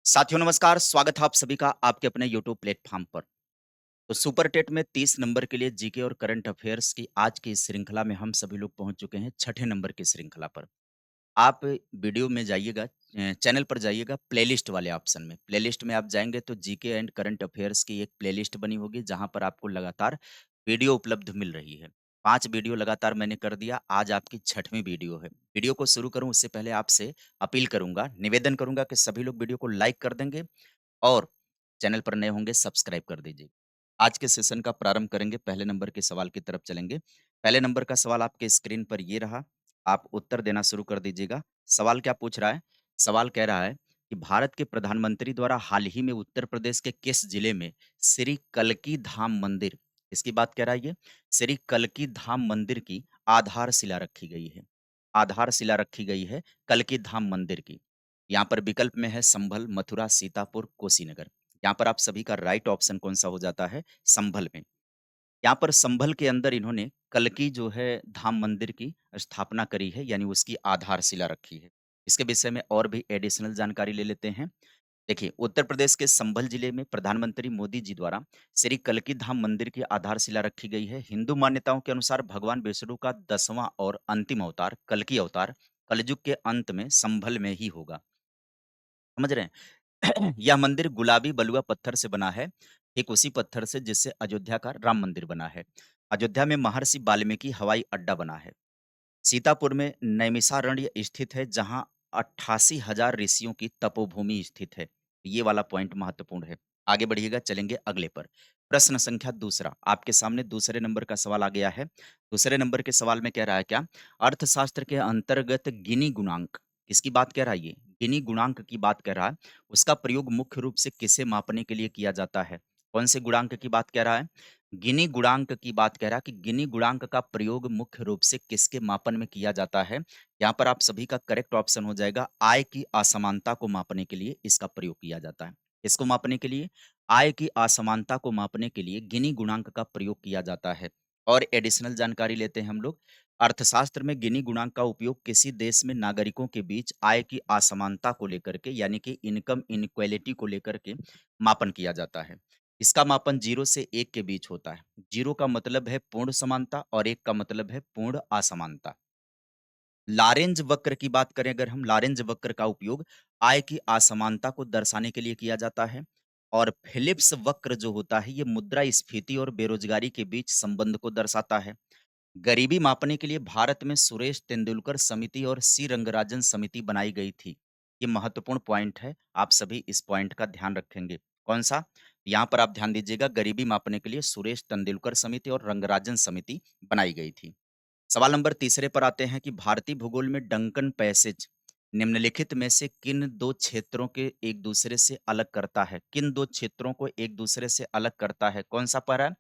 साथियों नमस्कार, स्वागत है आप सभी का आपके अपने यूट्यूब प्लेटफ़ॉर्म पर। तो सुपर टेट में 30 नंबर के लिए जीके और करंट अफ़ेयर्स की आज की इस श्रृंखला में हम सभी लोग पहुँच चुके हैं छठे नंबर की श्रृंखला पर। आप वीडियो में जाइएगा चैनल पर जाइएगा प्लेलिस्ट वाले ऑप्शन में। प्लेलिस्ट में आप जाएँगे तो जीके एंड करंट अफ़ेयर्स की एक प्लेलिस्ट बनी होगी जहाँ पर आपको लगातार वीडियो उपलब्ध मिल रही है। 5 वीडियो लगातार मैंने कर दिया, आज आपकी छठवीं वीडियो है। वीडियो को शुरू करूँ उससे पहले आपसे अपील करूँगा, निवेदन करूँगा कि सभी लोग वीडियो को लाइक कर देंगे और चैनल पर नए होंगे सब्सक्राइब कर दीजिए। आज के सेशन का प्रारंभ करेंगे, पहले नंबर के सवाल की तरफ चलेंगे। पहले नंबर का सवाल आपके स्क्रीन पर ये रहा, आप उत्तर देना शुरू कर दीजिएगा। सवाल क्या पूछ रहा है? सवाल कह रहा है कि भारत के प्रधानमंत्री द्वारा हाल ही में उत्तर प्रदेश के किस जिले में श्री कल्की धाम मंदिर, इसकी बात कह रहा है ये, श्री कल्की धाम मंदिर की आधारशिला रखी गई है। आधारशिला रखी गई है कल्की धाम मंदिर की। यहाँ पर विकल्प में है संभल, मथुरा, सीतापुर, कुशीनगर। यहाँ पर आप सभी का राइट ऑप्शन कौन-सा हो जाता है? संभल में। यहाँ पर संभल के अंदर इन्होंने कल्की जो है धाम मंदिर की स्थापना करी है, यानी उसकी आधारशिला रखी है। इसके विषय में और भी एडिशनल जानकारी ले लेते हैं। देखिए, उत्तर प्रदेश के संभल जिले में प्रधानमंत्री मोदी जी द्वारा श्री कल्की धाम मंदिर की आधारशिला रखी गई है। हिंदू मान्यताओं के अनुसार भगवान विष्णु का 10वां और अंतिम अवतार, कल्की अवतार, कलयुग के अंत में संभल में ही होगा। समझ रहे हैं? यह मंदिर गुलाबी बलुआ पत्थर से बना है, ठीक उसी पत्थर से जिससे अयोध्या का राम मंदिर बना है। अयोध्या में महर्षि वाल्मीकि हवाई अड्डा बना है। सीतापुर में नैमिषारण्य स्थित है, जहाँ 88,000 ऋषियों की तपोभूमि स्थित है। ये वाला पॉइंट महत्वपूर्ण है। आगे बढ़िएगा, चलेंगे अगले पर। प्रश्न संख्या दूसरा, आपके सामने दूसरे नंबर का सवाल आ गया है। दूसरे नंबर के सवाल में कह रहा है क्या? अर्थशास्त्र के अंतर्गत गिनी गुणांक, किसकी बात कह रहा है ये? गिनी गुणांक की बात कर रहा है। उसका प्रयोग मुख्य रूप से किसे मापने के लिए किया जाता है? कौन से गुणांक की बात कह रहा है? गिनी गुणांक की बात कह रहा है कि गिनी गुणांक का प्रयोग मुख्य रूप से किसके मापन में किया जाता है? यहाँ पर आप सभी का करेक्ट ऑप्शन हो जाएगा, आय की असमानता को मापने के लिए इसका प्रयोग किया जाता है। किसको मापने के लिए? आय की असमानता को मापने के लिए गिनी गुणांक का प्रयोग किया जाता है। और एडिशनल जानकारी लेते हैं हम लोग। अर्थशास्त्र में गिनी गुणांक का उपयोग किसी देश में नागरिकों के बीच आय की असमानता को लेकर के, यानी कि इनकम इनइक्वालिटी को लेकर के मापन किया जाता है। इसका मापन 0 से 1 के बीच होता है। 0 का मतलब है पूर्ण समानता और 1 का मतलब है पूर्ण असमानता। लारेंज वक्र की बात करें अगर हम, लारेंज वक्र का उपयोग आय की असमानता को दर्शाने के लिए किया जाता है। और फिलिप्स वक्र जो होता है, ये मुद्रास्फीति और बेरोजगारी के बीच संबंध को दर्शाता है। गरीबी मापने के लिए भारत में सुरेश तेंदुलकर समिति और सी रंगराजन समिति बनाई गई थी। ये महत्वपूर्ण पॉइंट है, आप सभी इस पॉइंट का ध्यान रखेंगे। कौन सा? यहाँ पर आप ध्यान दीजिएगा, गरीबी मापने के लिए सुरेश तेंदुलकर समिति और रंगराजन समिति बनाई गई थी। सवाल नंबर तीसरे पर आते हैं कि भारतीय भूगोल में डंकन पैसेज निम्नलिखित में से किन दो क्षेत्रों के एक दूसरे से अलग करता है? किन दो क्षेत्रों को एक दूसरे से अलग करता है? कौन सा पर है?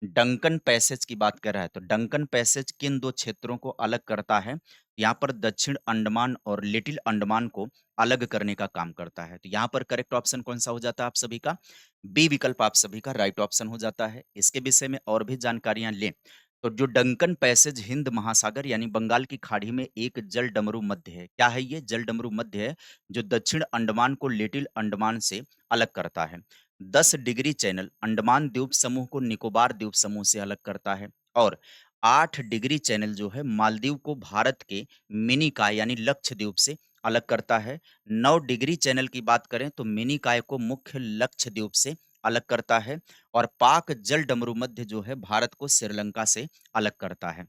डंकन पैसेज की बात कर रहा है, तो डंकन पैसेज किन दो क्षेत्रों को अलग करता है? यहाँ पर दक्षिण अंडमान और लिटिल अंडमान को अलग करने का काम करता है। तो यहाँ पर करेक्ट ऑप्शन कौन सा हो जाता है आप सभी का? बी विकल्प आप सभी का राइट ऑप्शन हो जाता है। इसके विषय में और भी जानकारियां लें तो जो डंकन पैसेज हिंद महासागर यानी बंगाल की खाड़ी में एक जल डमरू मध्य है। क्या है ये? जल डमरू मध्य है, जो दक्षिण अंडमान को लिटिल अंडमान से अलग करता है। 10 डिग्री चैनल अंडमान द्वीप समूह को निकोबार द्वीप समूह से अलग करता है। और 8 डिग्री चैनल जो है मालदीव को भारत के मिनिकॉय यानी लक्षद्वीप से अलग करता है। 9 डिग्री चैनल की बात करें तो मिनिकॉय को मुख्य लक्षद्वीप से अलग करता है। और पाक जल डमरू मध्य जो है भारत को श्रीलंका से अलग करता है।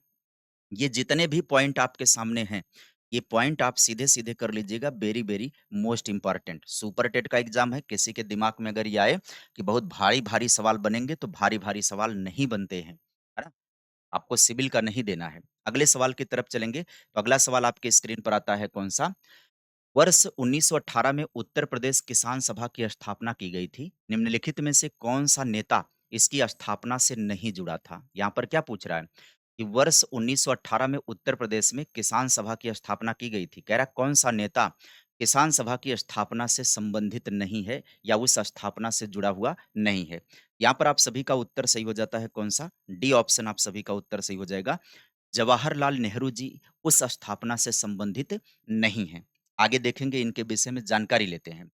ये जितने भी पॉइंट आपके सामने हैं, ये पॉइंट आप सीधे-सीधे कर लीजिएगा, very very most important. Super TET का एग्ज़ाम है, किसी के दिमाग में अगर ये आए कि बहुत भारी-भारी सवाल बनेंगे, तो भारी-भारी सवाल नहीं बनते हैं, है ना? आपको सिविल का नहीं देना है। अगले सवाल की तरफ चलेंगे, तो अगला सवाल आपके स्क्रीन पर आता है कौन-सा? वर्ष 1918 में उत्तर प्रदेश किसान सभा की स्थापना की गई थी। निम्नलिखित में से कौन-सा नेता इसकी स्थापना से नहीं जुड़ा था? यहाँ पर क्या पूछ रहा है कि वर्ष 1918 में उत्तर प्रदेश में किसान सभा की स्थापना की गई थी। कह रहा है कौन-सा नेता किसान सभा की स्थापना से संबंधित नहीं है या उस स्थापना से जुड़ा हुआ नहीं है। यहाँ पर आप सभी का उत्तर सही हो जाता है कौन-सा? डी ऑप्शन आप सभी का उत्तर सही हो जाएगा। जवाहरलाल नेहरू जी उस स्थापना से संबंधित नहीं हैं। आगे देखेंगे, इनके विषय में जानकारी लेते हैं।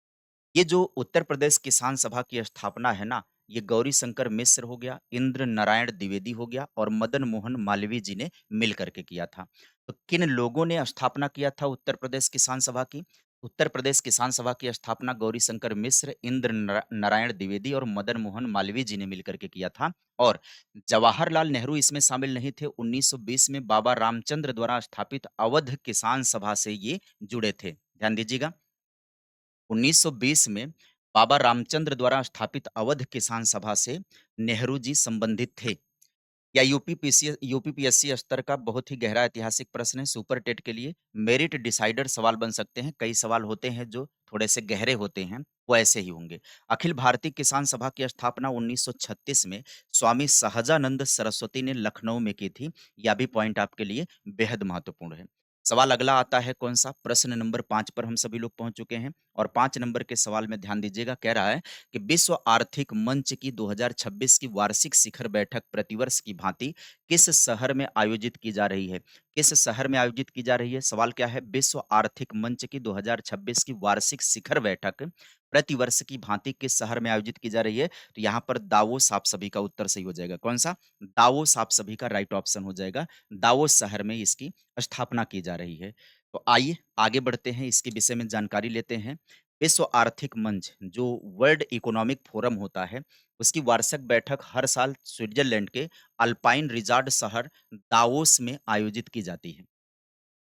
ये जो उत्तर प्रदेश किसान सभा की स्थापना है ना, ये गौरी शंकर मिश्र हो गया, इंद्र नारायण द्विवेदी हो गया और मदन मोहन मालवीय जी ने मिल करके किया था। तो किन लोगों ने स्थापना किया था उत्तर प्रदेश किसान सभा की? उत्तर प्रदेश किसान सभा की स्थापना गौरी शंकर मिश्र, इंद्र नारायण द्विवेदी और मदन मोहन मालवीय जी ने मिलकर के किया था। और जवाहरलाल नेहरू इसमें शामिल नहीं थे। 1920 में बाबा रामचंद्र द्वारा स्थापित अवध किसान सभा से ये जुड़े थे। ध्यान दीजिएगा। 1920 में बाबा रामचंद्र द्वारा स्थापित अवध किसान सभा से नेहरू जी संबंधित थे। या यूपीपीएससी स्तर का बहुत ही गहरा ऐतिहासिक प्रश्न है सुपर टेट के लिए। मेरिट डिसाइडर सवाल बन सकते हैं। कई सवाल होते हैं जो थोड़े से गहरे होते हैं, वो ऐसे ही होंगे। अखिल भारतीय किसान सभा की स्थापना 1936 में स्वामी सहजानंद सरस्वती ने लखनऊ में की थी। यह भी पॉइंट आपके लिए बेहद महत्वपूर्ण है। सवाल अगला आता है कौन-सा? प्रश्न नंबर 5 पर हम सभी लोग पहुँच चुके हैं और 5 नंबर के सवाल में ध्यान दीजिएगा। कह रहा है कि विश्व आर्थिक मंच की 2026 की वार्षिक शिखर बैठक प्रतिवर्ष की भांति किस शहर में आयोजित की जा रही है? किस शहर में आयोजित की जा रही है? सवाल क्या है? विश्व आर्थिक मंच की 2026 की वार्षिक शिखर बैठक प्रतिवर्ष की भांति किस शहर में आयोजित की जा रही है? तो यहाँ पर दावोस आप सभी का उत्तर सही हो जाएगा। कौन-सा? दावोस आप सभी का राइट ऑप्शन हो जाएगा। दावोस शहर में इसकी स्थापना की जा रही है। तो आइए आगे बढ़ते हैं, इसके विषय में जानकारी लेते हैं। विश्व आर्थिक मंच जो वर्ल्ड इकोनॉमिक फोरम होता है, उसकी वार्षिक बैठक हर साल स्विट्जरलैंड के अल्पाइन रिज़ॉर्ट शहर दावोस में आयोजित की जाती है।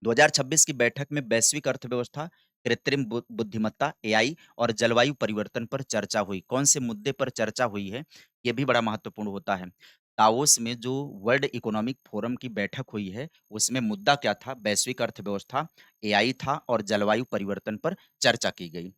2026 की बैठक में वैश्विक अर्थव्यवस्था, कृत्रिम बुद्धिमत्ता, एआई और जलवायु परिवर्तन पर चर्चा हुई। कौन से मुद्दे पर चर्चा हुई है? ये भी बड़ा महत्वपूर्ण होता है। दावोस में जो वर्ल्ड इकोनॉमिक फोरम की बैठक हुई है, उसमें मुद्दा क्या था? वैश्विक अर्थव्यवस्था, एआई था और जलवायु परिवर्तन पर चर्चा की गई।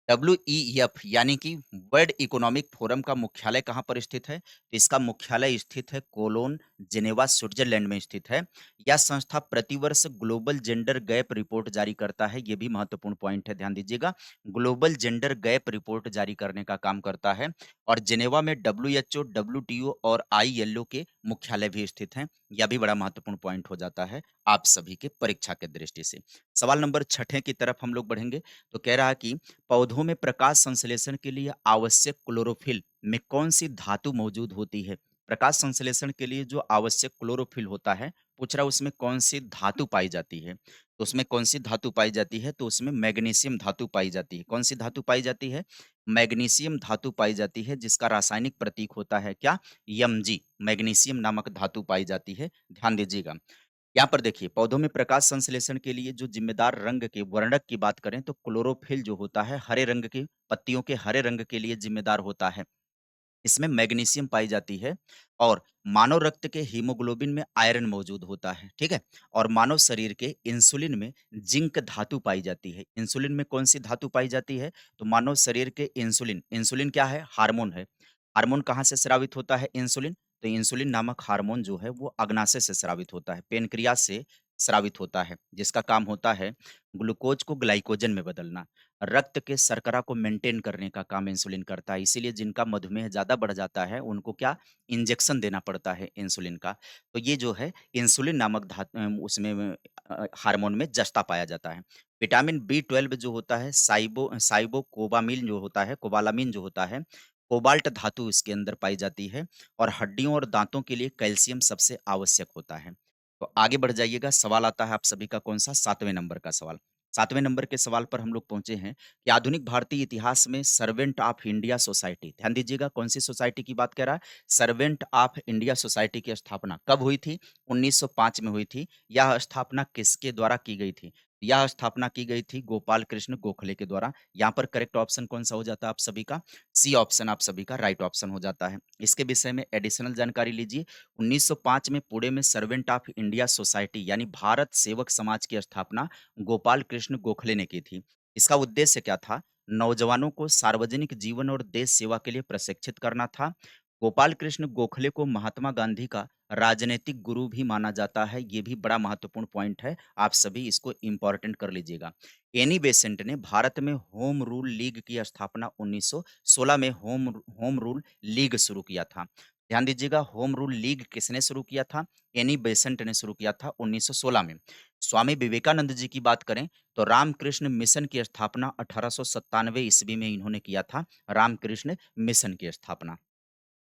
डब्ल्यूईएफ यानी कि वर्ल्ड इकोनॉमिक फोरम का मुख्यालय कहाँ पर स्थित है? तो इसका मुख्यालय स्थित है कोलोन, जेनेवा, स्विट्जरलैंड में स्थित है। यह संस्था प्रतिवर्ष ग्लोबल जेंडर गैप रिपोर्ट जारी करता है। ये भी महत्वपूर्ण पॉइंट है, ध्यान दीजिएगा। ग्लोबल जेंडर गैप रिपोर्ट जारी करने का काम करता है और जेनेवा में डब्ल्यूएचओ, डब्ल्यूटीओ और आईएलओ के मुख्यालय भी स्थित हैं। यह भी बड़ा महत्वपूर्ण पॉइंट हो जाता है आप सभी के परीक्षा के दृष्टि से। सवाल नंबर 6 की तरफ हम लोग बढ़ेंगे, तो कह रहा है कि पौधों में प्रकाश संश्लेषण के लिए आवश्यक क्लोरोफिल में कौन-सी धातु मौजूद होती है? प्रकाश संश्लेषण के लिए जो आवश्यक क्लोरोफिल होता है, पूछ रहा है उसमें कौन-सी धातु पाई जाती है? तो उसमें कौन-सी धातु पाई जाती है? तो उसमें मैग्नीशियम धातु पाई जाती है। कौन-सी धातु पाई जाती है? मैग्नीशियम धातु पाई जाती है जिसका रासायनिक प्रतीक होता है क्या? Mg मैग्नीशियम नामक धातु पाई जाती है, ध्यान दीजिएगा। यहाँ पर देखिए, पौधों में प्रकाश संश्लेषण के लिए जो जिम्मेदार रंग के वर्णक की बात करें तो क्लोरोफिल जो होता है, हरे रंग की पत्तियों के हरे रंग के लिए जिम्मेदार होता है। इसमें मैग्नीशियम पाई जाती है और मानव रक्त के हीमोग्लोबिन में आयरन मौजूद होता है, ठीक है? और मानव शरीर के इंसुलिन में जिंक धातु पाई जाती है। इंसुलिन में कौन-सी धातु पाई जाती है? तो मानव शरीर के इंसुलिन इंसुलिन क्या है? हार्मोन है। हार्मोन कहाँ से स्रावित होता है इंसुलिन? तो इंसुलिन नामक हार्मोन जो है वो अग्नाशय से स्रावित होता है, पेनक्रियाज से स्रावित होता है, जिसका काम होता है ग्लूकोज को ग्लाइकोजन में बदलना। रक्त के शर्करा को मेंटेन करने का काम इंसुलिन करता है। इसीलिए जिनका मधुमेह ज़्यादा बढ़ जाता है, उनको क्या इंजेक्शन देना पड़ता है इंसुलिन का। तो ये जो है इंसुलिन नामक उसमें हार्मोन में जस्ता पाया जाता है। विटामिन बी 12 जो होता है साइबोकोबामिल जो होता है, कोबालामिन जो होता है, कोबाल्ट धातु इसके अंदर पाई जाती है और हड्डियों और दाँतों के लिए कैल्शियम सबसे आवश्यक होता है। तो आगे बढ़ जाइएगा, सवाल आता है आप सभी का कौन-सा? 7वें नंबर का सवाल। 7वें नंबर के सवाल पर हम लोग पहुँचे हैं कि आधुनिक भारतीय इतिहास में सर्वेंट ऑफ इंडिया सोसाइटी, ध्यान दीजिएगा कौन-सी सोसाइटी की बात कर रहा है? सर्वेंट ऑफ इंडिया सोसाइटी की स्थापना कब हुई थी? 1905 में हुई थी। यह स्थापना किसके द्वारा की गई थी? यह स्थापना की गई थी गोपाल कृष्ण गोखले के द्वारा। यहाँ पर करेक्ट ऑप्शन कौन-सा हो जाता है आप सभी का? सी ऑप्शन आप सभी का राइट ऑप्शन हो जाता है। इसके विषय में एडिशनल जानकारी लीजिए। 1905 में पुणे में सर्वेंट ऑफ इंडिया सोसाइटी यानी भारत सेवक समाज की स्थापना गोपाल कृष्ण गोखले ने की थी। इसका उद्देश्य क्या था? नौजवानों को सार्वजनिक जीवन और देश सेवा के लिए प्रशिक्षित करना था। गोपाल कृष्ण गोखले को महात्मा गांधी का राजनीतिक गुरु भी माना जाता है। ये भी बड़ा महत्वपूर्ण पॉइंट है। आप सभी इसको इम्पोर्टेंट कर लीजिएगा। एनी बेसेंट ने भारत में होम रूल लीग की स्थापना 1916 में होम होम रूल लीग शुरू किया था। ध्यान दीजिएगा, होम रूल लीग किसने शुरू किया था? एनी बेसेंट ने शुरू किया था 1916 में। स्वामी विवेकानंद जी की बात करें तो रामकृष्ण मिशन की स्थापना 1897 ईस्वी में इन्होंने किया था। रामकृष्ण मिशन की स्थापना।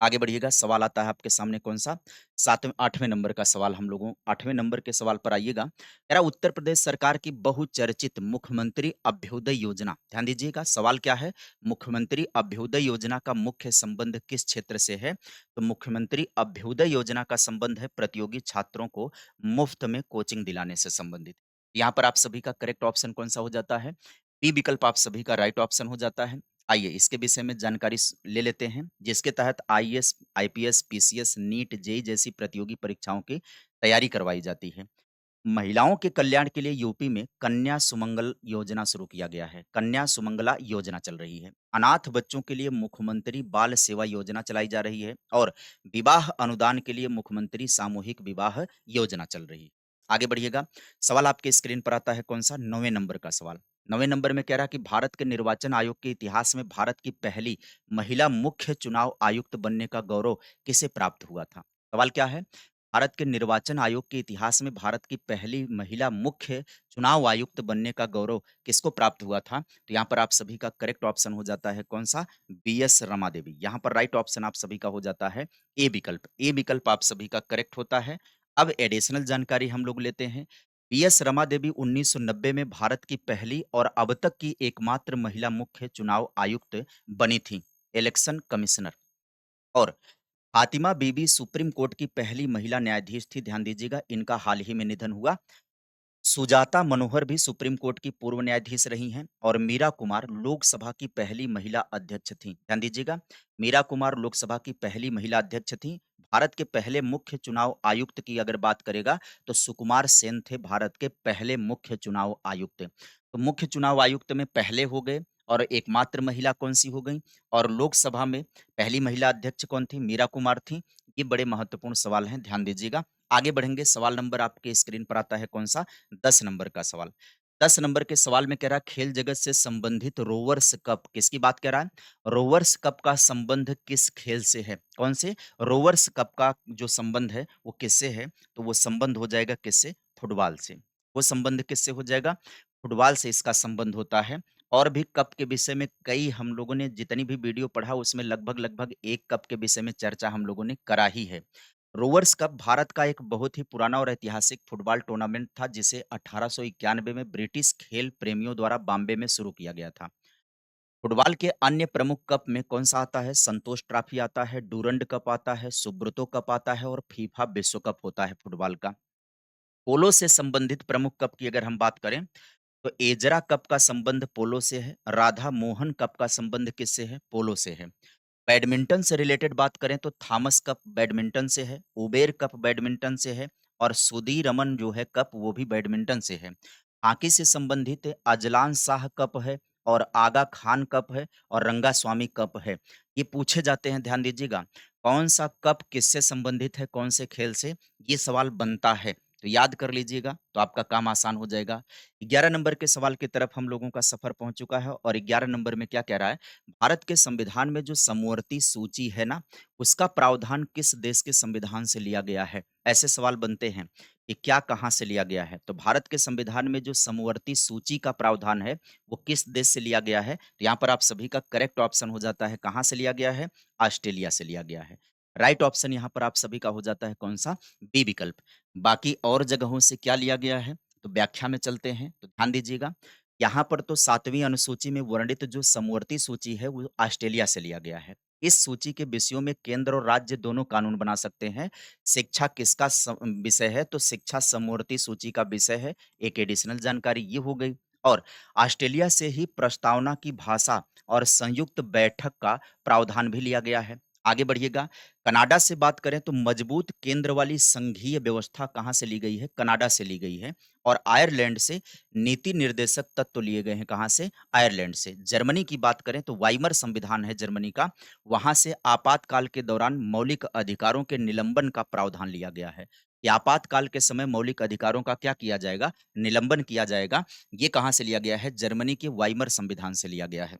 आगे बढ़िएगा, सवाल आता है आपके सामने कौन-सा? 7वें 8वें नंबर का सवाल हम लोगों 8वें नंबर के सवाल पर आइएगा। कह रहा उत्तर प्रदेश सरकार की बहुचर्चित मुख्यमंत्री अभ्युदय योजना, ध्यान दीजिएगा सवाल क्या है? मुख्यमंत्री अभ्युदय योजना का मुख्य संबंध किस क्षेत्र से है? तो मुख्यमंत्री अभ्युदय योजना का संबंध है प्रतियोगी छात्रों को मुफ्त में कोचिंग दिलाने से संबंधित। यहाँ पर आप सभी का करेक्ट ऑप्शन कौन-सा हो जाता है? बी विकल्प आप सभी का राइट ऑप्शन हो जाता है। आइए इसके विषय में जानकारी ले लेते हैं, जिसके तहत IAS, IPS, PCS, NEET, JEE जैसी प्रतियोगी परीक्षाओं की तैयारी करवाई जाती है। महिलाओं के कल्याण के लिए यूपी में कन्या सुमंगल योजना शुरू किया गया है। कन्या सुमंगला योजना चल रही है। अनाथ बच्चों के लिए मुख्यमंत्री बाल सेवा योजना चलाई जा रही है और विवाह अनुदान के लिए मुख्यमंत्री सामूहिक विवाह योजना चल रही है। आगे बढ़िएगा, सवाल आपके स्क्रीन पर आता है कौन-सा? 9वें नंबर का सवाल। 9वें नंबर में कह रहा है कि भारत के निर्वाचन आयोग के इतिहास में भारत की पहली महिला मुख्य चुनाव आयुक्त बनने का गौरव किसे प्राप्त हुआ था? सवाल क्या है? भारत के निर्वाचन आयोग के इतिहास में भारत की पहली महिला मुख्य चुनाव आयुक्त बनने का गौरव किसको प्राप्त हुआ था? तो यहाँ पर आप सभी का करेक्ट ऑप्शन हो जाता है कौन-सा? बीएस रमा देवी। यहाँ पर राइट ऑप्शन आप सभी का हो जाता है ए विकल्प। ए विकल्प आप सभी का करेक्ट होता है। अब एडिशनल जानकारी हम लोग लेते हैं। बीएस रमा देवी 1990 में भारत की पहली और अब तक की एकमात्र महिला मुख्य चुनाव आयुक्त बनी थीं, इलेक्शन कमिश्नर। और फातिमा बीबी सुप्रीम कोर्ट की पहली महिला न्यायाधीश थी, ध्यान दीजिएगा, इनका हाल ही में निधन हुआ। सुजाता मनोहर भी सुप्रीम कोर्ट की पूर्व न्यायाधीश रही हैं और मीरा कुमार लोकसभा की पहली महिला अध्यक्ष थीं। ध्यान दीजिएगा, मीरा कुमार लोकसभा की पहली महिला अध्यक्ष थीं। भारत के पहले मुख्य चुनाव आयुक्त की अगर बात करेगा तो सुकुमार सेन थे भारत के पहले मुख्य चुनाव आयुक्त। तो मुख्य चुनाव आयुक्त में पहले हो गए और एकमात्र महिला कौन-सी हो गईं? और लोकसभा में पहली महिला अध्यक्ष कौन थी? मीरा कुमार थीं। ये बड़े महत्वपूर्ण सवाल हैं, ध्यान दीजिएगा। आगे बढ़ेंगे, सवाल नंबर आपके स्क्रीन पर आता है कौन-सा? 10 नंबर का सवाल। 10 नंबर के सवाल में कह रहा है खेल जगत से संबंधित रोवर्स कप, किसकी बात कह रहा है? रोवर्स कप का संबंध किस खेल से है? कौन से? रोवर्स कप का जो संबंध है वो किससे है? तो वो संबंध हो जाएगा किससे? फुटबॉल से। वो संबंध किससे हो जाएगा? फुटबॉल से इसका संबंध होता है। और भी कप के विषय में कई हम लोगों ने जितनी भी वीडियो पढ़ा उसमें लगभग-लगभग एक कप के विषय में चर्चा हम लोगों ने करा ही है। रोवर्स कप भारत का एक बहुत ही पुराना और ऐतिहासिक फुटबॉल टूर्नामेंट था जिसे 1891 में ब्रिटिश खेल प्रेमियों द्वारा बॉम्बे में शुरू किया गया था। फुटबॉल के अन्य प्रमुख कप में कौन-सा आता है? संतोष ट्रॉफी आता है, डूरंड कप आता है, सुब्रतो कप आता है और फीफा विश्व कप होता है फुटबॉल का। पोलो से संबंधित प्रमुख कप की अगर हम बात करें तो एजरा कप का संबंध पोलो से है, राधा मोहन कप का संबंध किससे है? पोलो से है। बैडमिंटन से रिलेटेड बात करें तो थॉमस कप बैडमिंटन से है, उबेर कप बैडमिंटन से है और सुदीरमन जो है कप वो भी बैडमिंटन से है। हॉकी से संबंधित अजलान शाह कप है और आगा खान कप है और रंगास्वामी कप है। ये पूछे जाते हैं, ध्यान दीजिएगा, कौन सा कप किससे संबंधित है, कौन से खेल से? ये सवाल बनता है। तो याद कर लीजिएगा तो आपका काम आसान हो जाएगा। 11 नंबर के सवाल की तरफ हम लोगों का सफ़र पहुँच चुका है और 11 नंबर में क्या कह रहा है? भारत के संविधान में जो समवर्ती सूची है ना, उसका प्रावधान किस देश के संविधान से लिया गया है? ऐसे सवाल बनते हैं कि क्या कहाँ से लिया गया है? तो भारत के संविधान में जो समवर्ती सूची का प्रावधान है, वो किस देश से लिया गया है? तो यहाँ पर आप सभी का करेक्ट ऑप्शन हो जाता है, कहाँ से लिया गया है? ऑस्ट्रेलिया से लिया गया है। राइट ऑप्शन यहाँ पर आप सभी का हो जाता है कौन-सा? बी विकल्प। बाकी और जगहों से क्या लिया गया है? तो व्याख्या में चलते हैं, तो ध्यान दीजिएगा। यहाँ पर तो 7वीं अनुसूची में वर्णित जो समवर्ती सूची है, वो ऑस्ट्रेलिया से लिया गया है। इस सूची के विषयों में केंद्र और राज्य दोनों कानून बना सकते हैं। शिक्षा किसका विषय है? तो शिक्षा समवर्ती सूची का विषय है। एक एडिशनल जानकारी ये हो गई और ऑस्ट्रेलिया से ही प्रस्तावना की भाषा और संयुक्त बैठक का प्रावधान भी लिया गया है। आगे बढ़िएगा, कनाडा से बात करें तो मजबूत केंद्र वाली संघीय व्यवस्था कहाँ से ली गई है? कनाडा से ली गई है और आयरलैंड से नीति निर्देशक तत्व लिए गए हैं, कहाँ से? आयरलैंड से। जर्मनी की बात करें तो वाइमर संविधान है जर्मनी का, वहाँ से आपातकाल के दौरान मौलिक अधिकारों के निलंबन का प्रावधान लिया गया है। कि आपातकाल के समय मौलिक अधिकारों का क्या किया जाएगा? निलंबन किया जाएगा। ये कहाँ से लिया गया है? जर्मनी के वाइमर संविधान से लिया गया है।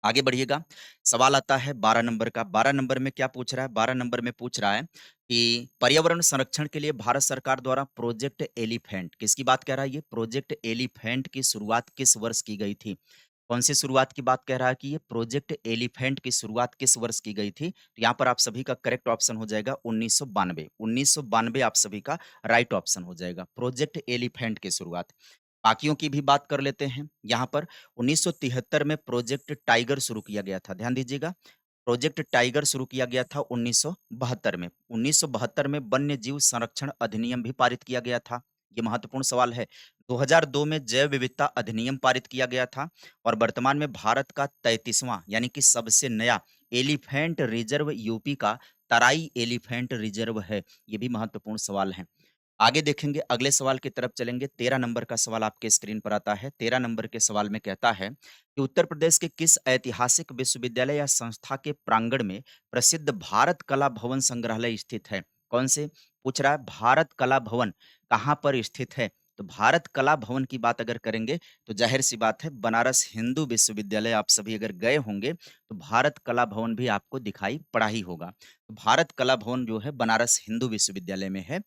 आगे बढ़िएगा, सवाल आता है 12 नंबर का। 12 नंबर में क्या पूछ रहा है? 12 नंबर में पूछ रहा है कि पर्यावरण संरक्षण के लिए भारत सरकार द्वारा प्रोजेक्ट एलिफेंट, किसकी बात कह रहा है ये? प्रोजेक्ट एलिफेंट की शुरुआत किस वर्ष की गई थी? कौन सी शुरुआत की बात कह रहा है कि ये प्रोजेक्ट एलिफेंट की शुरुआत किस वर्ष की गई थी? तो यहाँ पर आप सभी का करेक्ट ऑप्शन हो जाएगा 1992। 1992 आप सभी का राइट ऑप्शन हो जाएगा, प्रोजेक्ट एलिफेंट की शुरुआत। बाकियों की भी बात कर लेते हैं। यहाँ पर 1973 में प्रोजेक्ट टाइगर शुरू किया गया था। ध्यान दीजिएगा, प्रोजेक्ट टाइगर शुरू किया गया था 1972 में। 1972 में वन्य जीव संरक्षण अधिनियम भी पारित किया गया था। ये महत्वपूर्ण सवाल है। 2002 में जैव विविधता अधिनियम पारित किया गया था और वर्तमान में भारत का 33वां यानी कि सबसे नया एलिफेंट रिजर्व यूपी का तराई एलिफेंट रिजर्व है। ये भी महत्वपूर्ण सवाल है। आगे देखेंगे, अगले सवाल की तरफ चलेंगे। 13 नंबर का सवाल आपके स्क्रीन पर आता है। 13 नंबर के सवाल में कहता है कि उत्तर प्रदेश के किस ऐतिहासिक विश्वविद्यालय या संस्था के प्रांगण में प्रसिद्ध भारत कला भवन संग्रहालय स्थित है? कौन से? पूछ रहा है भारत कला भवन कहाँ पर स्थित है? तो भारत कला भवन की बात अगर करेंगे तो ज़ाहिर-सी बात है बनारस हिंदू विश्वविद्यालय आप सभी अगर गए होंगे तो भारत कला भवन भी आपको दिखाई पड़ा ही होगा। तो भारत कला भवन जो है बनारस हिंदू विश्वविद्यालय में है।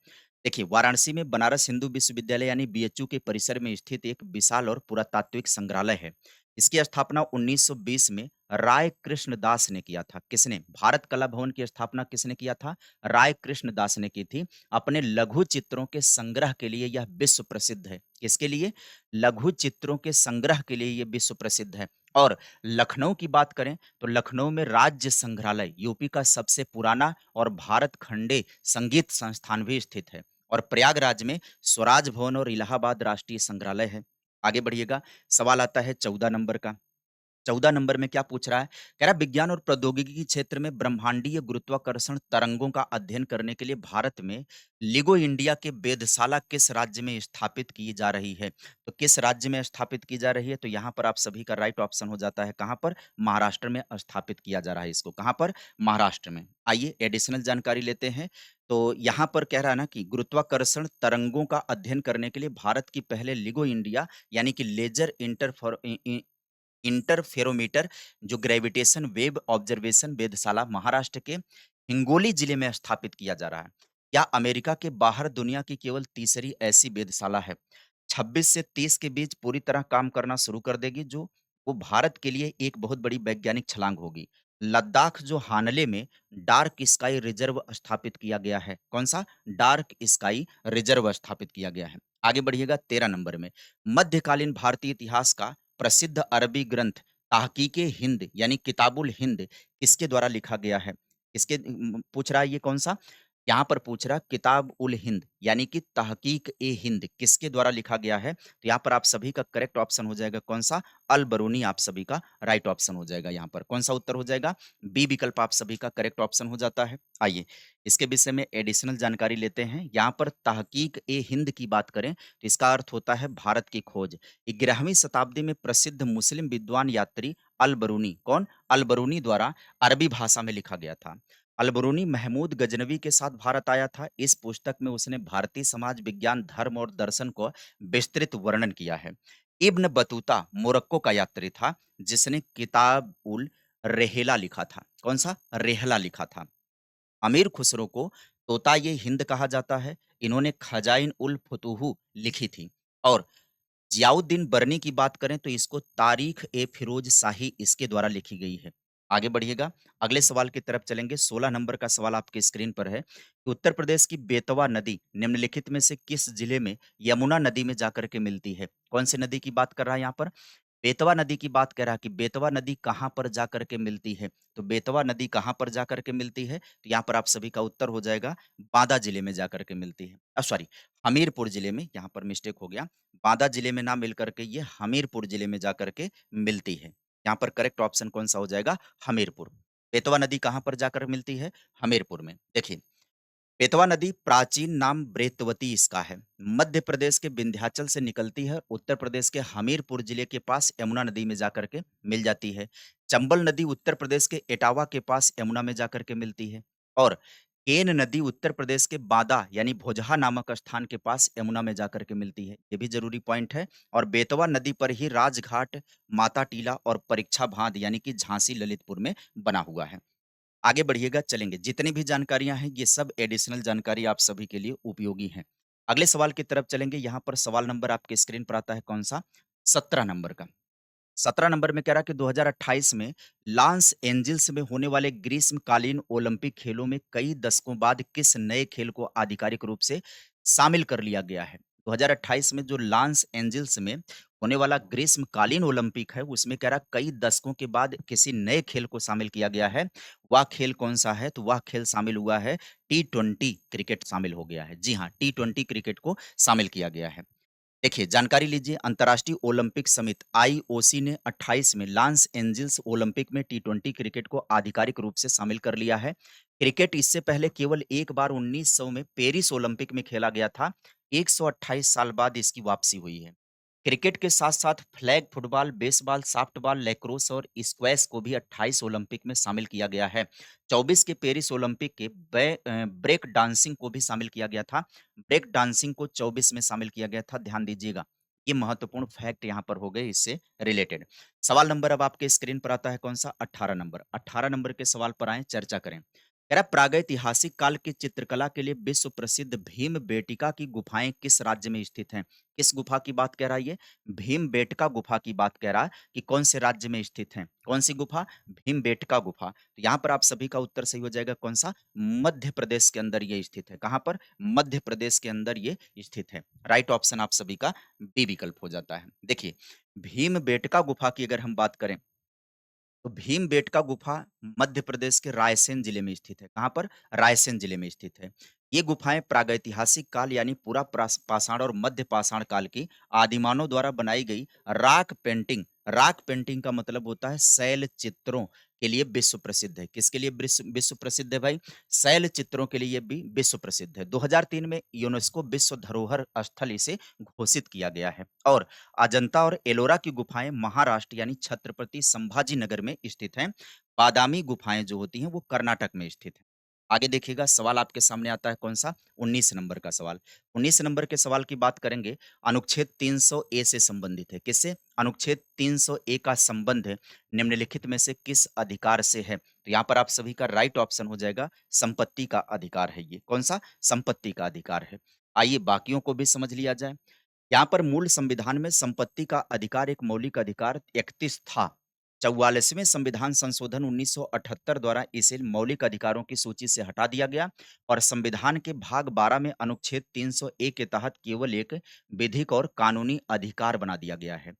देखिए, वाराणसी में बनारस हिंदू विश्वविद्यालय यानी बीएचयू के परिसर में स्थित एक विशाल और पुरातात्विक संग्रहालय है। इसकी स्थापना 1920 में राय कृष्ण दास ने किया था। किसने? भारत कला भवन की स्थापना किसने किया था? राय कृष्ण दास ने की थी। अपने लघु चित्रों के संग्रह के लिए यह विश्व प्रसिद्ध है। किसके लिए? लघु चित्रों के संग्रह के लिए ये विश्व प्रसिद्ध है। और लखनऊ की बात करें तो लखनऊ में राज्य संग्रहालय यूपी का सबसे पुराना और भारत खंडे संगीत संस्थान भी स्थित है। और प्रयागराज में स्वराज भवन और इलाहाबाद राष्ट्रीय संग्रहालय है। आगे बढ़िएगा, सवाल आता है 14 नंबर का। 14 नंबर में क्या पूछ रहा है? कह रहा है विज्ञान और प्रौद्योगिकी के क्षेत्र में ब्रह्मांडीय गुरुत्वाकर्षण तरंगों का अध्ययन करने के लिए भारत में लिगो इंडिया के वेधशाला किस राज्य में स्थापित की जा रही है? तो किस राज्य में स्थापित की जा रही है? तो यहाँ पर आप सभी का राइट ऑप्शन हो जाता है कहाँ पर? महाराष्ट्र में स्थापित किया जा रहा है इसको। कहाँ पर? महाराष्ट्र में। आइए एडिशनल जानकारी लेते हैं। तो यहाँ पर कह रहा है ना कि गुरुत्वाकर्षण तरंगों का अध्ययन करने के लिए भारत की पहले लिगो इंडिया यानी कि लेजर इंटरफेरोमीटर जो ग्रेविटेशन वेव ऑब्जर्वेशन वेधशाला महाराष्ट्र के हिंगोली जिले में स्थापित किया जा रहा है। क्या अमेरिका के बाहर दुनिया की केवल तीसरी ऐसी वेधशाला है? 26 से 30 के बीच पूरी तरह काम करना शुरू कर देगी जो वो भारत के लिए एक बहुत बड़ी वैज्ञानिक छलांग होगी। लद्दाख जो हानले में डार्क स्काई रिजर्व स्थापित किया गया है। कौन सा? डार्क स्काई रिजर्व स्थापित किया गया है। आगे बढ़िएगा 13 नंबर में। मध्यकालीन भारतीय इतिहास का प्रसिद्ध अरबी ग्रंथ तहकीक-ए-हिंद यानी किताबुल-हिंद किसके द्वारा लिखा गया है? पूछ रहा है ये कौन-सा? यहाँ पर पूछ रहा है किताब-उल-हिंद यानी कि तहकीक-ए-हिंद किसके द्वारा लिखा गया है? तो यहाँ पर आप सभी का करेक्ट ऑप्शन हो जाएगा कौन-सा? अल-बरूनी आप सभी का राइट ऑप्शन हो जाएगा यहाँ पर। कौन-सा उत्तर हो जाएगा? बी विकल्प आप सभी का करेक्ट ऑप्शन हो जाता है। आइए, इसके विषय में एडिशनल जानकारी लेते हैं। यहाँ पर तहकीक-ए-हिंद की बात करें तो इसका अर्थ होता है भारत की खोज। 11वीं शताब्दी में प्रसिद्ध मुस्लिम विद्वान यात्री अल-बरूनी, कौन? अल-बरूनी द्वारा अरबी भाषा में लिखा गया था। अल-बरूनी महमूद गजनवी के साथ भारत आया था। इस पुस्तक में उसने भारतीय समाज विज्ञान, धर्म और दर्शन को विस्तृत वर्णन किया है। इब्न बतूता मोरक्को का यात्री था जिसने किताब उल रेहला लिखा था। कौन सा? रेहला लिखा था। अमीर खुसरो को तोताए हिंद कहा जाता है। इन्होंने खजाइन उल फुतूह लिखी थी। और जियाउद्दीन बरनी की बात करें तो इसको तारीख-ए-फिरोज शाही इसके द्वारा लिखी गई है। आगे बढ़िएगा, अगले सवाल की तरफ चलेंगे। 16 नंबर का सवाल आपके स्क्रीन पर है कि उत्तर प्रदेश की बेतवा नदी निम्नलिखित में से किस जिले में यमुना नदी में जाकर के मिलती है? कौन सी नदी की बात कर रहा है यहाँ पर? बेतवा नदी की बात कर रहा है कि बेतवा नदी कहाँ पर जाकर के मिलती है? तो बेतवा नदी कहाँ पर जाकर के मिलती है? तो यहाँ पर आप सभी का उत्तर हो जाएगा बांदा जिले में जाकर के मिलती है। सॉरी, हमीरपुर जिले में, यहाँ पर मिस्टेक हो गया। बांदा जिले में ना मिल कर के ये हमीरपुर जिले में जाकर के मिलती है। यहाँ पर करेक्ट ऑप्शन कौन-सा हो जाएगा? हमीरपुर। बेतवा नदी कहाँ पर जाकर मिलती है? हमीरपुर में। देखिए, बेतवा नदी प्राचीन नाम ब्रेतवती इसका है। मध्य प्रदेश के विंध्याचल से निकलती है, उत्तर प्रदेश के हमीरपुर जिले के पास यमुना नदी में जाकर के मिल जाती है। चंबल नदी उत्तर प्रदेश के इटावा के पास यमुना में जाकर के मिलती है। और केन नदी उत्तर प्रदेश के बांदा यानी भोजहा नामक स्थान के पास यमुना में जाकर के मिलती है। ये भी ज़रूरी पॉइंट है और बेतवा नदी पर ही राजघाट, माता टीला और परीक्षा बाँध यानी कि झांसी ललितपुर में बना हुआ है। आगे बढ़िएगा, चलेंगे। जितनी भी जानकारियाँ हैं, ये सब एडिशनल जानकारी आप सभी के लिए उपयोगी हैं। अगले सवाल की तरफ चलेंगे। यहाँ पर सवाल नंबर आपके स्क्रीन पर आता है कौन-सा? 17 नंबर का। 17 नंबर में कह रहा है कि 2028 में लॉस एंजिल्स में होने वाले ग्रीष्मकालीन ओलंपिक खेलों में कई दशकों बाद किस नए खेल को आधिकारिक रूप से शामिल कर लिया गया है? 2028 में जो लॉस एंजिल्स में होने वाला ग्रीष्मकालीन ओलंपिक है, उसमें कह रहा है कई दशकों के बाद किसी नए खेल को शामिल किया गया है। वह खेल कौन-सा है? तो वह खेल शामिल हुआ है टी20 क्रिकेट शामिल हो गया है। जी हाँ, टी20 क्रिकेट को शामिल किया गया है। देखिए, जानकारी लीजिए। अंतर्राष्ट्रीय ओलंपिक समिति आईओसी ने 28 में लॉस एंजिल्स ओलंपिक में टी20 क्रिकेट को आधिकारिक रूप से शामिल कर लिया है। क्रिकेट इससे पहले केवल एक बार 1900 में पेरिस ओलंपिक में खेला गया था। 128 साल बाद इसकी वापसी हुई है। क्रिकेट के साथ-साथ flag football, baseball, softball, lacrosse और स्क्वैश को भी 28 ओलंपिक में शामिल किया गया है। 24 के पेरिस ओलंपिक के ब्रेक डांसिंग को भी शामिल किया गया था। ब्रेक डांसिंग को 24 में शामिल किया गया था, ध्यान दीजिएगा। ये महत्वपूर्ण फैक्ट यहाँ पर हो गए इससे रिलेटेड। सवाल नंबर अब आपके स्क्रीन पर आता है कौन-सा? 18 नंबर। 18 नंबर के सवाल पर आएँ, चर्चा करें। कह रहा है प्रागैतिहासिक काल की चित्रकला के लिए विश्व प्रसिद्ध भीमबेटका की गुफाएँ किस राज्य में स्थित हैं? किस गुफा की बात कह रहा है ये? भीमबेटका गुफा की बात कह रहा है कि कौन से राज्य में स्थित हैं? कौन-सी गुफा? भीमबेटका गुफा। तो यहाँ पर आप सभी का उत्तर सही हो जाएगा कौन-सा? मध्य प्रदेश के अंदर ये स्थित है। कहाँ पर? मध्य प्रदेश के अंदर ये स्थित है। राइट ऑप्शन आप सभी का बी विकल्प हो जाता है। देखिए, भीमबेटका गुफा की अगर हम बात करें, तो भीमबेटका गुफा मध्य प्रदेश के रायसेन जिले में स्थित है। कहाँ पर? रायसेन जिले में स्थित है। ये गुफाएँ प्रागैतिहासिक काल यानी पूरा पाषाण और मध्य पाषाण काल की आदिमानव द्वारा बनाई गई रॉक पेंटिंग का मतलब होता है शैल चित्रों के लिए विश्व प्रसिद्ध है। किसके लिए विश्व विश्व प्रसिद्ध है भाई? शैल चित्रों के लिए ये भी विश्व प्रसिद्ध है। 2003 में यूनेस्को विश्व धरोहर स्थल इसे घोषित किया गया है और अजंता और एलोरा की गुफाएँ महाराष्ट्र यानी छत्रपति संभाजी नगर में स्थित हैं। बादामी गुफाएँ जो होती हैं वो कर्नाटक में स्थित हैं। आगे देखिएगा, सवाल आपके सामने आता है कौन-सा? 19 नंबर का सवाल। 19 नंबर के सवाल की बात करेंगे, अनुच्छेद 300 ए से संबंधित है। किससे? अनुच्छेद 300 ए का संबंध निम्नलिखित में से किस अधिकार से है? तो यहाँ पर आप सभी का राइट ऑप्शन हो जाएगा संपत्ति का अधिकार है ये। कौन-सा? संपत्ति का अधिकार है। आइए बाकियों को भी समझ लिया जाए। यहाँ पर मूल संविधान में संपत्ति का अधिकार एक मौलिक अधिकार 31 था। 44वें संविधान संशोधन 1978 द्वारा इसे मौलिक अधिकारों की सूची से हटा दिया गया और संविधान के भाग 12 में अनुच्छेद 300 ए के तहत केवल एक विधिक और कानूनी अधिकार बना दिया गया है।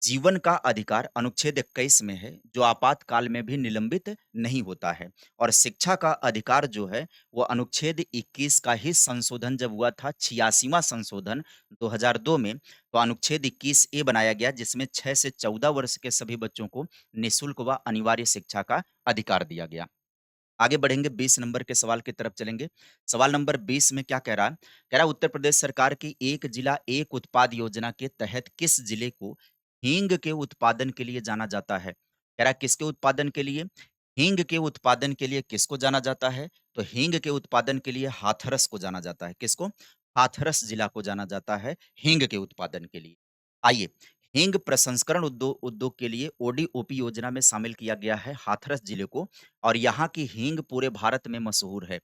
जीवन का अधिकार अनुच्छेद 21 में है, जो आपातकाल में भी निलंबित नहीं होता है और शिक्षा का अधिकार जो है, वो अनुच्छेद 21 का ही संशोधन जब हुआ था 86वां संशोधन 2002 में, तो अनुच्छेद 21 ए बनाया गया जिसमें 6 से 14 वर्ष के सभी बच्चों को निःशुल्क व अनिवार्य शिक्षा का अधिकार दिया गया। आगे बढ़ेंगे 20 नंबर के सवाल की तरफ चलेंगे। सवाल नंबर 20 में क्या कह रहा है? कह रहा है उत्तर प्रदेश सरकार की एक जिला एक उत्पाद योजना के तहत किस जिले को हींग के उत्पादन के लिए जाना जाता है? कह रहा है किसके उत्पादन के लिए? हींग के उत्पादन के लिए किसको जाना जाता है? तो हींग के उत्पादन के लिए हाथरस को जाना जाता है। किसको? हाथरस जिला को जाना जाता है हींग के उत्पादन के लिए। आइए, हींग प्रसंस्करण उद्योग के लिए ओडीओपी योजना में शामिल किया गया है हाथरस जिले को और यहाँ की हींग पूरे भारत में मशहूर है।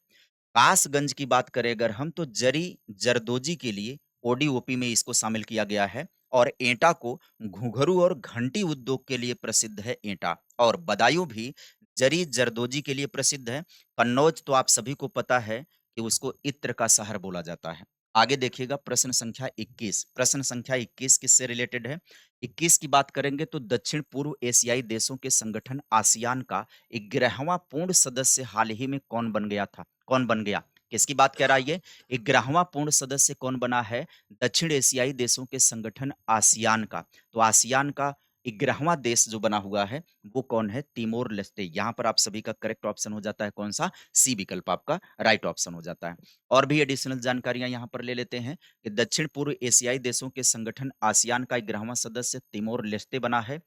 कासगंज की बात करें अगर हम तो जरी जरदोजी के लिए ओडीओपी में इसको शामिल किया गया है और एटा को घुंघरू और घंटी उद्योग के लिए प्रसिद्ध है एटा और बदायूं भी जरी जरदोजी के लिए प्रसिद्ध है। कन्नौज तो आप सभी को पता है कि उसको इत्र का शहर बोला जाता है। आगे देखिएगा प्रश्न संख्या 21। प्रश्न संख्या 21 किससे रिलेटेड है? 21 की बात करेंगे तो दक्षिण पूर्व एशियाई देशों के संगठन आसियान का 11वां पूर्ण सदस्य हाल ही में कौन बन गया था? कौन बन गया? किसकी बात कह रहा है ये? 11वां पूर्ण सदस्य कौन बना है? दक्षिण एशियाई देशों के संगठन आसियान का। तो आसियान का 11वां देश जो बना हुआ है, वो कौन है? Timor Leste. यहाँ पर आप सभी का करेक्ट ऑप्शन हो जाता है कौन-सा? सी विकल्प आपका राइट ऑप्शन हो जाता है। और भी एडिशनल जानकारियाँ यहाँ पर ले लेते हैं कि दक्षिण पूर्व एशियाई देशों के संगठन आसियान का 11वां सदस्य तिमोर लेस्टे बना है।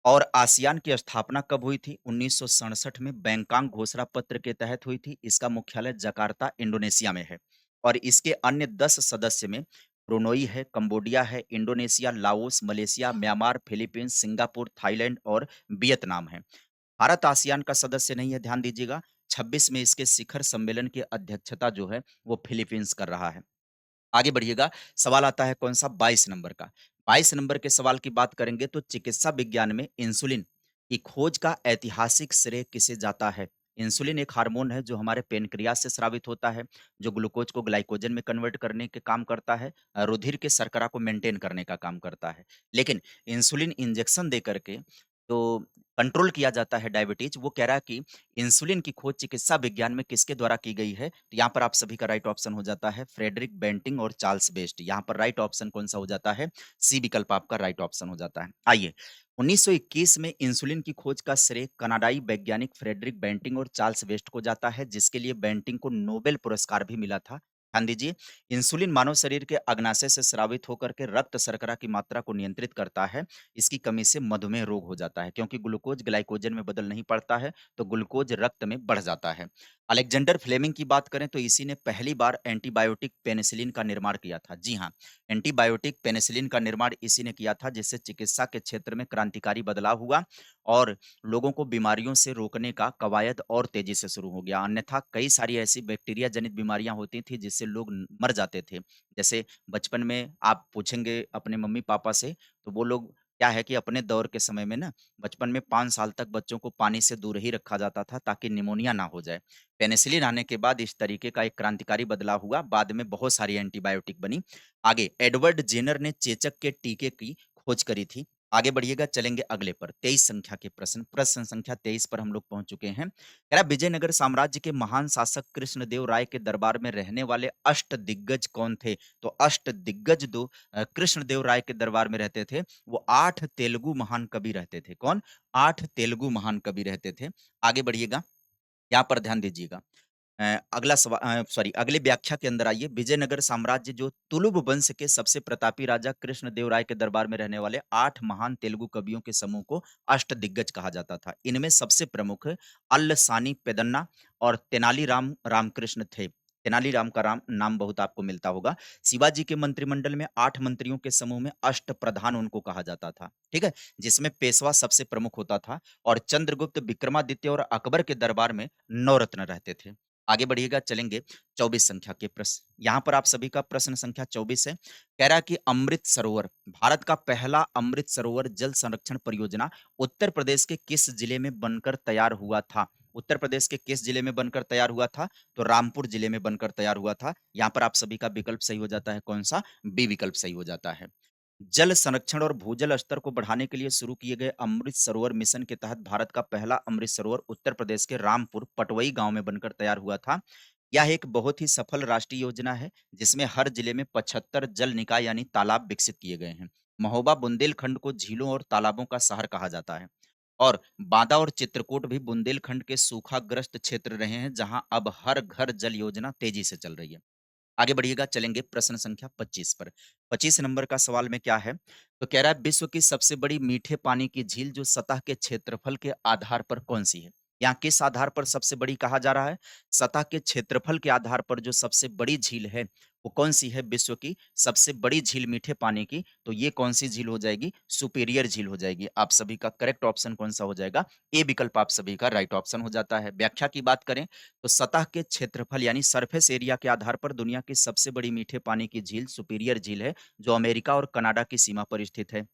और आसियान की स्थापना कब हुई थी? 1967 में बैंकॉक घोषणा पत्र के तहत हुई थी। इसका मुख्यालय जकार्ता, इंडोनेशिया में है और इसके अन्य 10 सदस्य में ब्रुनोई है, कंबोडिया है, Indonesia, Laos, Malaysia, Myanmar, Philippines, Singapore, Thailand और वियतनाम है। भारत आसियान का सदस्य नहीं है, ध्यान दीजिएगा। 26 में इसके शिखर सम्मेलन की अध्यक्षता जो है, वो फिलीपींस कर रहा है। आगे बढ़िएगा, सवाल आता है कौन-सा 22 नंबर का। 22 नंबर के सवाल की बात करेंगे तो चिकित्सा विज्ञान में इंसुलिन की खोज का ऐतिहासिक श्रेय किसे जाता है? इंसुलिन एक हार्मोन है जो हमारे पैनक्रियास से स्रावित होता है, जो ग्लूकोज को ग्लाइकोजन में कन्वर्ट करने के काम करता है, रुधिर के शर्करा को मेंटेन करने का काम करता है। लेकिन इंसुलिन इंजेक्शन दे करके तो कंट्रोल किया जाता है डायबिटीज। वो कह रहा है कि इंसुलिन की खोज चिकित्सा विज्ञान में किसके द्वारा की गई है? तो यहाँ पर आप सभी का राइट ऑप्शन हो जाता है फ्रेडरिक बेंटिंग और चार्ल्स बेस्ट। यहाँ पर राइट ऑप्शन कौन-सा हो जाता है? सी विकल्प आपका राइट ऑप्शन हो जाता है। आइए, 1921 में इंसुलिन की खोज का श्रेय कनाडाई वैज्ञानिक फ्रेडरिक बेंटिंग और चार्ल्स वेस्ट को जाता है, जिसके लिए बेंटिंग को नोबेल पुरस्कार भी मिला था। ध्यान दीजिए, इंसुलिन मानव शरीर के अग्नाशय से स्रावित होकर के रक्त शर्करा की मात्रा को नियंत्रित करता है। इसकी कमी से मधुमेह रोग हो जाता है, क्योंकि ग्लूकोज ग्लाइकोजन में बदल नहीं पड़ता है, तो ग्लूकोज रक्त में बढ़ जाता है। अलेक्जेंडर फ्लेमिंग की बात करें तो इसी ने पहली बार एंटीबायोटिक पेनिसिलिन का निर्माण किया था। जी हाँ, एंटीबायोटिक पेनिसिलिन का निर्माण इसी ने किया था, जिससे चिकित्सा के क्षेत्र में क्रांतिकारी बदलाव हुआ और लोगों को बीमारियों से रोकने का कवायद और तेजी से शुरू हो गया। अन्यथा कई सारी ऐसी बैक्टीरिया जनित बीमारियां होती थी जिससे लोग मर जाते थे। जैसे बचपन में आप पूछेंगे अपने मम्मी पापा से, तो वो लोग क्या है कि अपने दौर के समय में ना बचपन में 5 साल तक बच्चों को पानी से दूर ही रखा जाता था ताकि निमोनिया ना हो जाए। पेनिसिलिन आने के बाद इस तरीके का एक क्रांतिकारी बदलाव हुआ, बाद में बहुत सारी एंटीबायोटिक बनी। आगे एडवर्ड जेनर ने चेचक के टीके की खोज करी थी। आगे बढ़िएगा, चलेंगे अगले पर 23 संख्या के प्रश्न। प्रश्न संख्या 23 पर हम लोग पहुंच चुके हैं। कह रहा विजयनगर साम्राज्य के महान शासक कृष्णदेव राय के दरबार में रहने वाले अष्टदिग्गज कौन थे? तो अष्टदिग्गज कृष्णदेव राय के दरबार में रहते थे, वो 8 तेलुगु महान कवि रहते थे। कौन? 8 तेलुगु महान कवि रहते थे। आगे बढ़िएगा, यहाँ पर ध्यान दीजिएगा। अगली व्याख्या के अंदर आइए। विजयनगर साम्राज्य जो तुलुव वंश के सबसे प्रतापी राजा कृष्णदेव राय के दरबार में रहने वाले 8 महान तेलुगु कवियों के समूह को अष्टदिग्गज कहा जाता था। इनमें सबसे प्रमुख अल्लसानी पेदन्ना और तेनालीराम रामकृष्ण थे। तेनालीराम का राम नाम बहुत आपको मिलता होगा। शिवाजी के मंत्रिमंडल में 8 मंत्रियों के समूह में अष्टप्रधान उनको कहा जाता था। ठीक है? जिसमें पेशवा सबसे प्रमुख होता था और चंद्रगुप्त, विक्रमादित्य और अकबर के दरबार में 9 रत्न रहते थे। आगे बढ़िएगा, चलेंगे 24 संख्या के प्रश्न। यहाँ पर आप सभी का प्रश्न संख्या 24 है। कह रहा है कि अमृत सरोवर, भारत का पहला अमृत सरोवर जल संरक्षण परियोजना उत्तर प्रदेश के किस जिले में बनकर तैयार हुआ था? उत्तर प्रदेश के किस जिले में बनकर तैयार हुआ था? तो रामपुर जिले में बनकर तैयार हुआ था। यहाँ पर आप सभी का विकल्प सही हो जाता है, कौन सा? बी विकल्प सही हो जाता है। जल संरक्षण और भूजल स्तर को बढ़ाने के लिए शुरू किए गए अमृत सरोवर मिशन के तहत भारत का पहला अमृत सरोवर उत्तर प्रदेश के रामपुर पटवई गांव में बनकर तैयार हुआ था। यह एक बहुत ही सफल राष्ट्रीय योजना है, जिसमें हर जिले में 75 जल निकाय यानी तालाब विकसित किए गए हैं। महोबा बुंदेलखंड को झीलों और तालाबों का शहर कहा जाता है और बांदा और चित्रकूट भी बुंदेलखंड के सूखाग्रस्त क्षेत्र रहे हैं, जहां अब हर घर जल योजना तेजी से चल रही है। आगे बढ़िएगा, चलेंगे प्रश्न संख्या 25 पर। 25 नंबर का सवाल में क्या है? तो कह रहा है विश्व की सबसे बड़ी मीठे पानी की झील जो सतह के क्षेत्रफल के आधार पर कौन-सी है? यहाँ किस आधार पर सबसे बड़ी कहा जा रहा है? सतह के क्षेत्रफल के आधार पर जो सबसे बड़ी झील है, वो कौन-सी है विश्व की सबसे बड़ी झील मीठे पानी की? तो ये कौन-सी झील हो जाएगी? सुपीरियर झील हो जाएगी। आप सभी का करेक्ट ऑप्शन कौन-सा हो जाएगा? ए विकल्प आप सभी का राइट ऑप्शन हो जाता है। व्याख्या की बात करें तो सतह के क्षेत्रफल यानी सरफेस एरिया के आधार पर दुनिया की सबसे बड़ी मीठे पानी की झील सुपीरियर झील है, जो अमेरिका और कनाडा की सीमा पर स्थित है।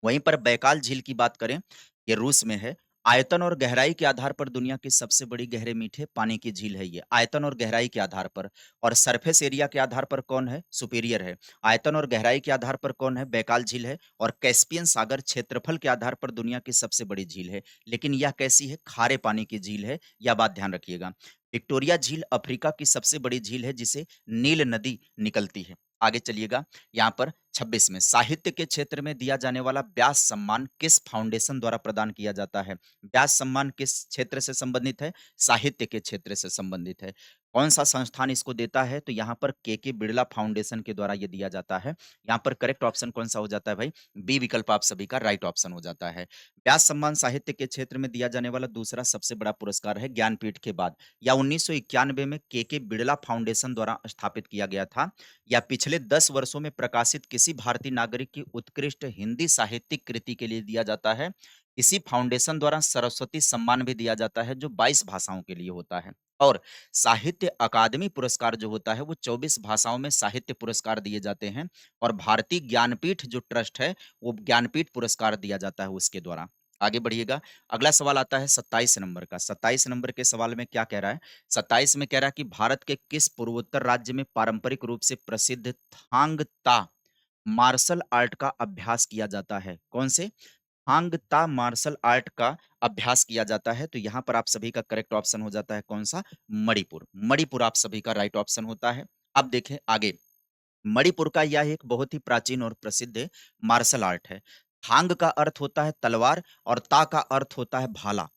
वहीं पर बैकाल झील की बात करें, ये रूस में है। आयतन और गहराई के आधार पर दुनिया की सबसे बड़ी गहरे मीठे पानी की झील है ये, आयतन और गहराई के आधार पर। और सरफेस एरिया के आधार पर कौन है? सुपीरियर है। आयतन और गहराई के आधार पर कौन है? बैकाल झील है। और कैस्पियन सागर क्षेत्रफल के आधार पर दुनिया की सबसे बड़ी झील है। लेकिन यह कैसी है? खारे पानी की झील है, यह बात ध्यान रखिएगा। विक्टोरिया झील अफ्रीका की सबसे बड़ी झील है, जिसे नील नदी निकलती है। आगे चलिएगा, यहाँ पर 26 में साहित्य के क्षेत्र में दिया जाने वाला व्यास सम्मान किस फाउंडेशन द्वारा प्रदान किया जाता है? व्यास सम्मान किस क्षेत्र से संबंधित है? साहित्य के क्षेत्र से संबंधित है। कौन-सा संस्थान इसको देता है? तो यहाँ पर के बिड़ला फाउंडेशन के द्वारा ये दिया जाता है। यहाँ पर करेक्ट ऑप्शन कौन-सा हो जाता है भाई? बी विकल्प आप सभी का राइट ऑप्शन हो जाता है। व्यास सम्मान साहित्य के क्षेत्र में दिया जाने वाला दूसरा सबसे बड़ा पुरस्कार है ज्ञानपीठ के बाद। या 1991 में के बिड़ला फाउंडेशन द्वारा स्थापित किया गया था। या पिछले 10 वर्षों में प्रकाशित किसी भारतीय नागरिक की उत्कृष्ट हिंदी साहित्यिक कृति के लिए दिया जाता है। इसी फाउंडेशन द्वारा सरस्वती सम्मान भी दिया जाता है जो 22 भाषाओं के लिए होता है। और साहित्य अकादमी पुरस्कार जो होता है वो 24 भाषाओं में साहित्य पुरस्कार दिए जाते हैं। और भारतीय ज्ञानपीठ जो ट्रस्ट है वो ज्ञानपीठ पुरस्कार दिया जाता है उसके द्वारा। आगे बढ़िएगा। अगला सवाल आता है 27 नंबर का। 27 नंबर के सवाल में क्या कह रहा है? 27 में कह रहा है कि भारत के किस पूर्वोत्तर राज्य में पारंपरिक रूप से प्रसिद्ध थांग ता मार्शल आर्ट का अभ्यास किया जाता है? कौन से? थांग ता मार्शल आर्ट का अभ्यास किया जाता है। तो यहाँ पर आप सभी का करेक्ट ऑप्शन हो जाता है कौन-सा? मणिपुर। मणिपुर आप सभी का राइट ऑप्शन होता है। अब देखें आगे। मणिपुर का यह एक बहुत ही प्राचीन और प्रसिद्ध मार्शल आर्ट है। थांग का अर्थ होता है तलवार और ता का अर्थ होता है भाला।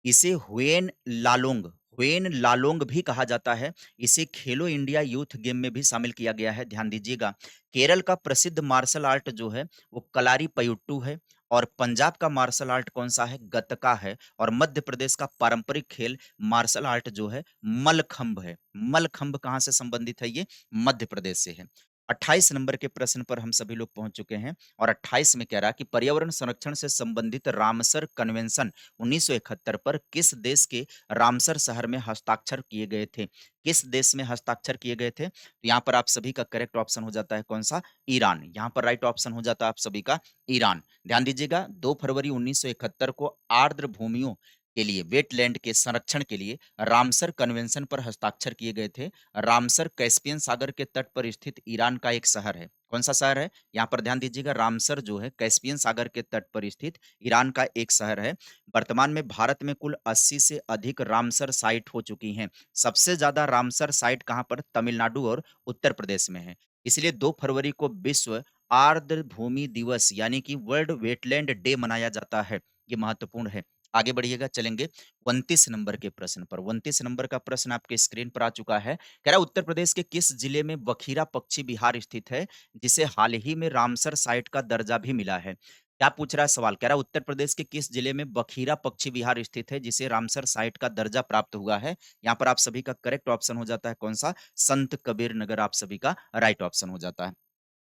इसे हुएन लालोंग भी कहा जाता है। इसे खेलो इंडिया यूथ गेम में भी शामिल किया गया है, ध्यान दीजिएगा। केरल का प्रसिद्ध मार्शल आर्ट जो है, वो कलारीपयट्टू है। और पंजाब का मार्शल आर्ट कौन-सा है? गतका है। और मध्य प्रदेश का पारंपरिक खेल मार्शल आर्ट जो है, मल्लखंब है। मल्लखंब कहाँ से संबंधित है ये? मध्य प्रदेश से है। 28 नंबर के प्रश्न पर हम सभी लोग पहुँच चुके हैं और 28 में कह रहा है कि पर्यावरण संरक्षण से संबंधित रामसर कन्वेंशन 1971 पर किस देश के रामसर शहर में हस्ताक्षर किए गए थे? किस देश में हस्ताक्षर किए गए थे? तो यहाँ पर आप सभी का करेक्ट ऑप्शन हो जाता है कौन-सा? ईरान। यहाँ पर राइट ऑप्शन हो जाता है आप सभी का ईरान। ध्यान दीजिएगा 2 फरवरी 1971 को आर्द्र भूमियों के लिए वेटलैंड के संरक्षण के लिए रामसर कन्वेंशन पर हस्ताक्षर किए गए थे। रामसर कैस्पियन सागर के तट पर स्थित ईरान का एक शहर है। कौन-सा शहर है? यहाँ पर ध्यान दीजिएगा रामसर जो है कैस्पियन सागर के तट पर स्थित ईरान का एक शहर है। वर्तमान में भारत में कुल 80 से अधिक रामसर साइट हो चुकी हैं। सबसे ज़्यादा रामसर साइट कहाँ पर? तमिलनाडु और उत्तर प्रदेश में है। इसलिए 2 फरवरी को विश्व आर्द्र भूमि दिवस यानी कि वर्ल्ड वेटलैंड डे मनाया जाता है। ये महत्वपूर्ण है। आगे बढ़िएगा चलेंगे 29 नंबर के प्रश्न पर। 29 नंबर का प्रश्न आपके स्क्रीन पर आ चुका है। कह रहा है उत्तर प्रदेश के किस जिले में बखीरा पक्षी विहार स्थित है, जिसे हाल ही में रामसर साइट का दर्जा भी मिला है? क्या पूछ रहा है सवाल? कह रहा है उत्तर प्रदेश के किस जिले में बखीरा पक्षी विहार स्थित है, जिसे रामसर साइट का दर्जा प्राप्त हुआ है? यहाँ पर आप सभी का करेक्ट ऑप्शन हो जाता है कौन-सा? संत कबीर नगर आप सभी का राइट ऑप्शन हो जाता है।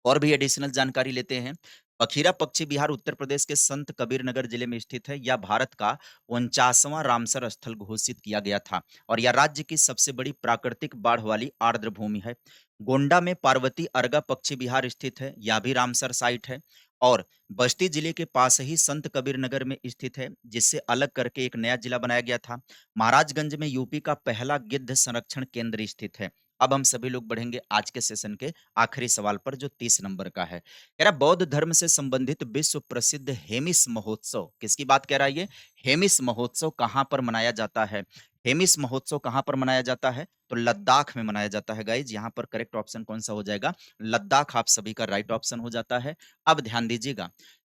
और भी एडिशनल जानकारी लेते हैं। बखीरा पक्षी विहार उत्तर प्रदेश के संत कबीरनगर जिले में स्थित है। यह भारत का 49वां रामसर स्थल घोषित किया गया था और यह राज्य की सबसे बड़ी प्राकृतिक बाढ़ वाली आर्द्र भूमि है। गोंडा में पार्वती अर्गा पक्षी विहार स्थित है, यह भी रामसर साइट है। और बस्ती जिले के पास ही संत कबीरनगर में स्थित है, जिससे अलग करके एक नया जिला बनाया गया था। महाराजगंज में यूपी का पहला गिद्ध संरक्षण केंद्र स्थित है। अब हम सभी लोग बढ़ेंगे आज के सेशन के आखिरी सवाल पर जो 30 नंबर का है। कह रहा बौद्ध धर्म से संबंधित विश्व प्रसिद्ध हेमिस महोत्सव, किसकी बात कह रहा है ये? हेमिस महोत्सव कहाँ पर मनाया जाता है? हेमिस महोत्सव कहाँ पर मनाया जाता है? तो लद्दाख में मनाया जाता है गाइज। यहाँ पर करेक्ट ऑप्शन कौन सा हो जाएगा? लद्दाख आप सभी का राइट ऑप्शन हो जाता है। अब ध्यान दीजिएगा,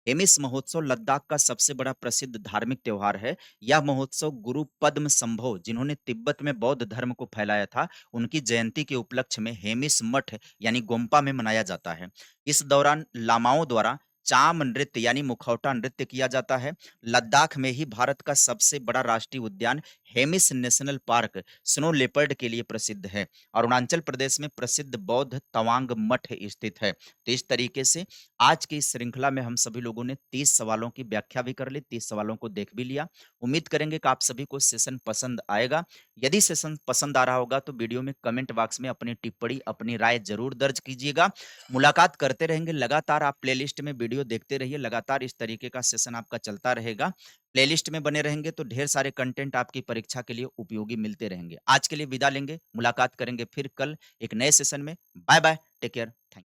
हेमिस महोत्सव लद्दाख का सबसे बड़ा प्रसिद्ध धार्मिक त्योहार है। यह महोत्सव गुरु पद्म संभव जिन्होंने तिब्बत में बौद्ध धर्म को फैलाया था, उनकी जयंती के उपलक्ष्य में हेमिस मठ यानी गोम्पा में मनाया जाता है। इस दौरान लामाओं द्वारा चाम नृत्य यानी मुखौटा नृत्य किया जाता है। लद्दाख में ही भारत का सबसे बड़ा राष्ट्रीय उद्यान Hemis national park snow leopard के लिए प्रसिद्ध है। अरुणाचल प्रदेश में प्रसिद्ध बौद्ध तवांग मठ स्थित है। तो इस तरीके से आज की इस श्रृंखला में हम सभी लोगों ने 30 सवालों की व्याख्या भी कर ली, 30 सवालों को देख भी लिया। उम्मीद करेंगे कि आप सभी को सेशन पसंद आएगा। यदि सेशन पसंद आ रहा होगा तो वीडियो में कमेंट बॉक्स में अपनी टिप्पणी, अपनी राय ज़रूर दर्ज कीजिएगा। मुलाकात करते रहेंगे, लगातार आप प्लेलिस्ट में वीडियो देखते रहिए, लगातार इस तरीके का सेशन आपका चलता रहेगा। प्लेलिस्ट में बने रहेंगे तो ढेर सारे कंटेंट आपकी परीक्षा के लिए उपयोगी मिलते रहेंगे। आज के लिए विदा लेंगे, मुलाकात करेंगे फिर कल एक नए सेशन में। Bye bye, take care, thank